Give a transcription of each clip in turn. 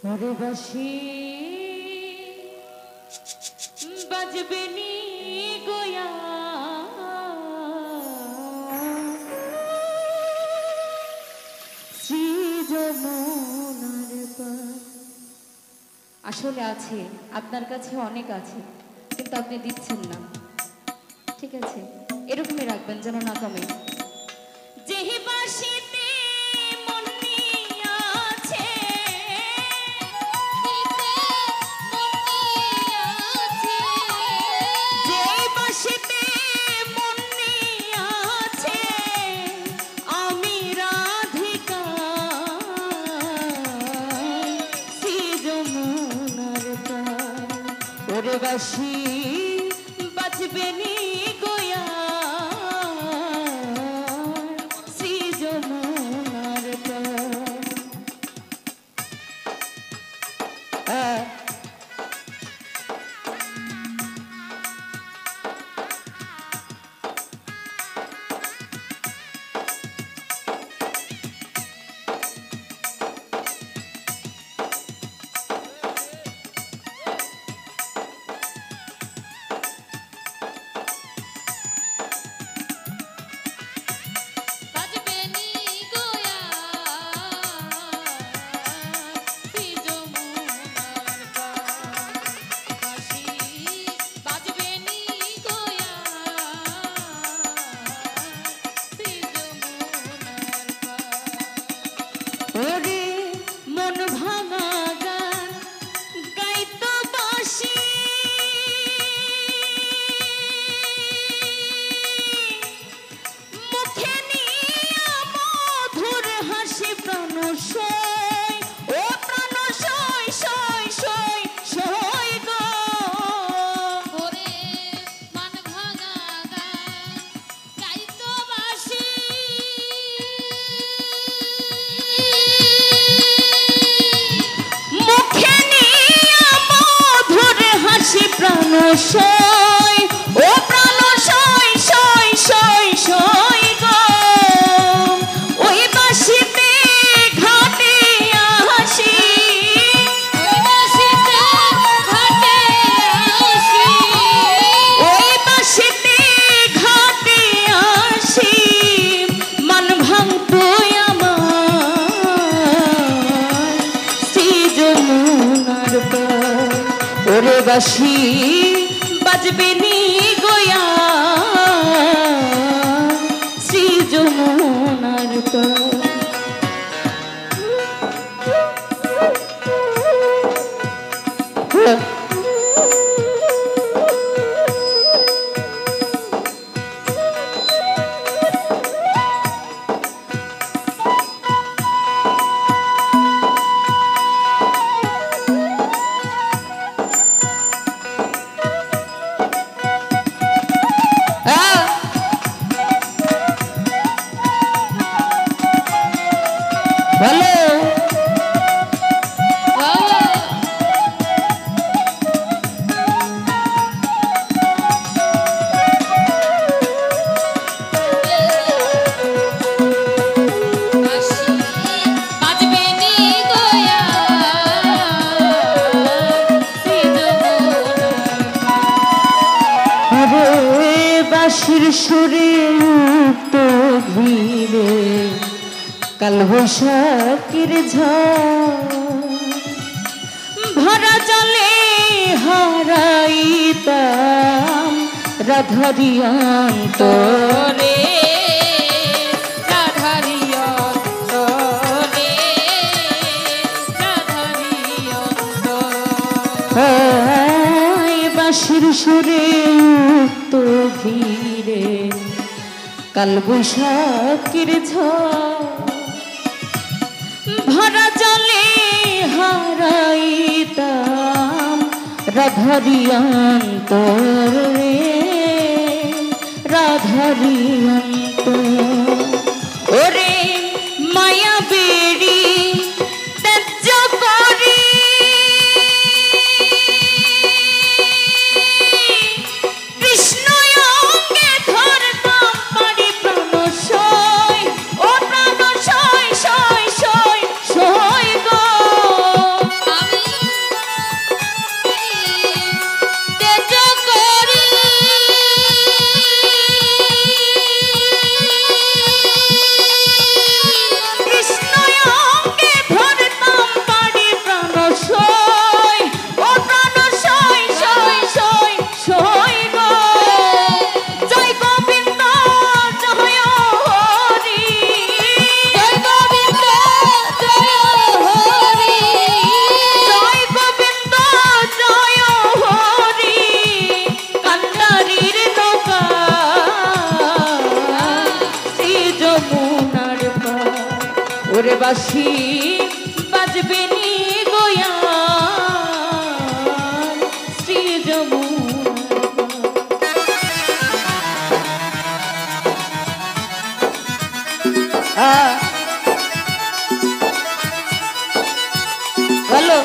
ওরে বাঁশি বাজবে নি গোয়া শ্রী যমুনার পার। আসলে আছে, আপনার কাছে অনেক আছে, কিন্তু আপনি দিচ্ছেন না। ঠিক আছে, এরকমই রাখবেন যেন না কমে। যেহি বাঁশিতে মন নিয়াছে, যেই বাঁশিতে মন নিয়াছে, আমি রাধিকা শ্রী যমুনার পার। ওরে বাঁশি বাজবে নি গোয়া শ্রী যমুনার পার। ওরে মন ভাঙা গান গাইতো বাঁশি, মুখে নিয়া মধুর হাসি প্রাণ সই, ও প্রাণ সই সই সই সই গো। ওরে মন ভাঙা গান গাইতো বাঁশি, মুখে নিয়া মধুর হাসি প্রাণ সই, ও প্রাণ সই সই সই সই গো। ওই বাঁশিতে ঘাটে আসি, ওই বাঁশিতে ঘাটে আসি, ওই বাঁশিতে ঘাটে আসি, মন ভাঙতো আমার শ্রী যমুনার পার। ওরে বাঁশি বাজবে নি গোয়া শ্রী যমুনার পার। হ্যালো বাঁশি বাজবে নি গোয়া শ্রী যমুনার পার। রে বাঁশির সুরে তো ঘিরে কাল বৈশাখীর ঝড়, ভরা জলে হারাইতাম রাধারি অন্তরে। রাধারি অন্তরে, রাধারি অন্তরে, বাঁশির সুরে তো ঘিরে কাল বৈশাখীর ঝড়, ভরা জলে হারাইতাম রাধারি অন্তরে, রাধারি অন্তর। ওরে মায়া বেড়ি ত্যায্য করি, কৃষ্ণ অঙ্গে ধরতাম পারি প্রাণ সই, ও প্রাণ সই সই সই সই গো। বাঁশি বাজবে নি গোয়া শ্রী যমুনা ভালো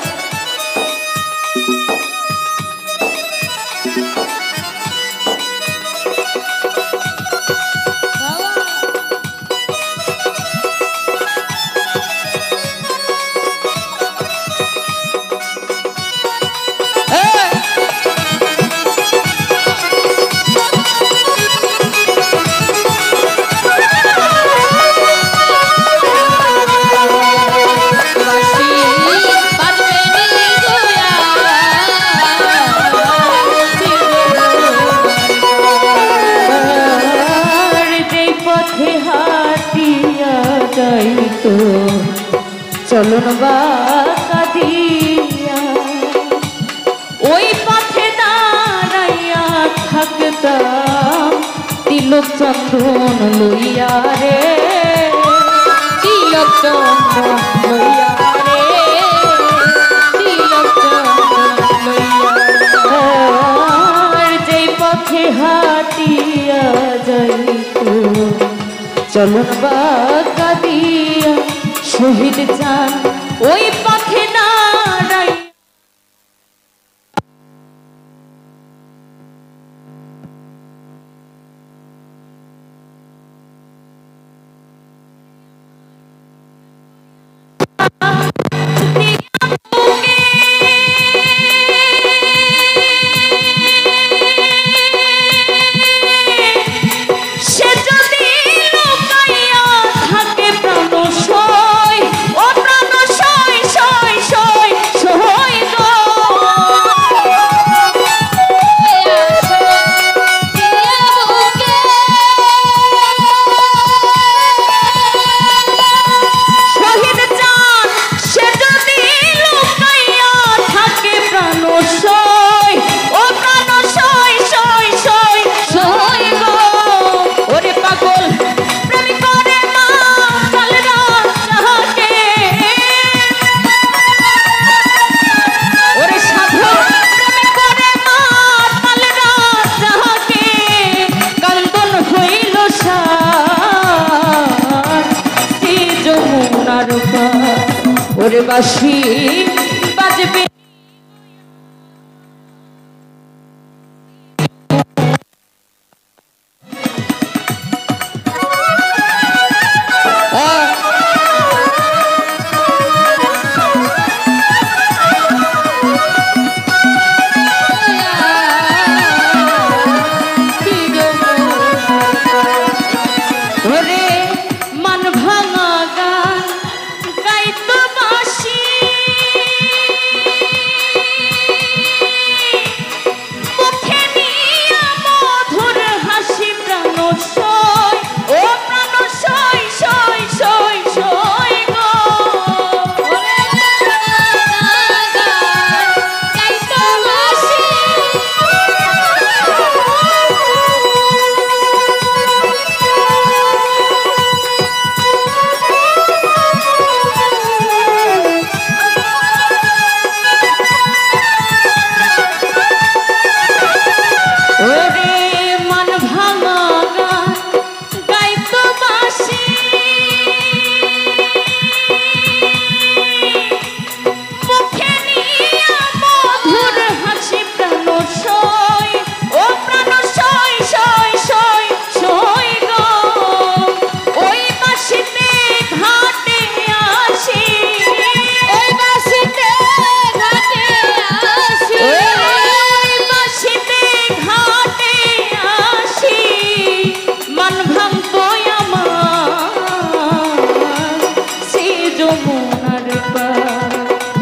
চলন বাঁকা দিয়া ওই পথে দাঁড়াইয়া থাকতাম তিলক চন্দন লইয়া রে তিলক চন্দন লইয়া রে তিলক চন্দন লইয়া যেই পথে হাটিয়া যাইত চলন বাঁকা দিয়া শহীদ চান ওই পথে দাঁড়াই ওরে বাঁশি বাজবে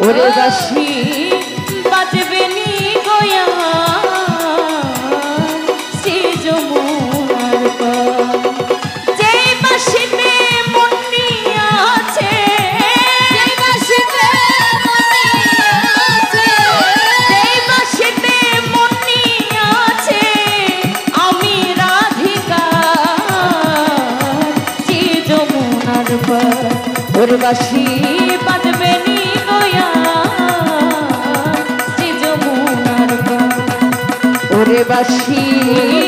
ওরে বাঁশি বাজবে নি গোয়া শ্রী যমুনার পার যেই বাঁশিতে মনি আছে যেই বাঁশিতে মনি আছে যেই বাঁশিতে মনি আছে আমি রাধিকা শ্রী যমুনার পার ওরে বাঁশি বাসি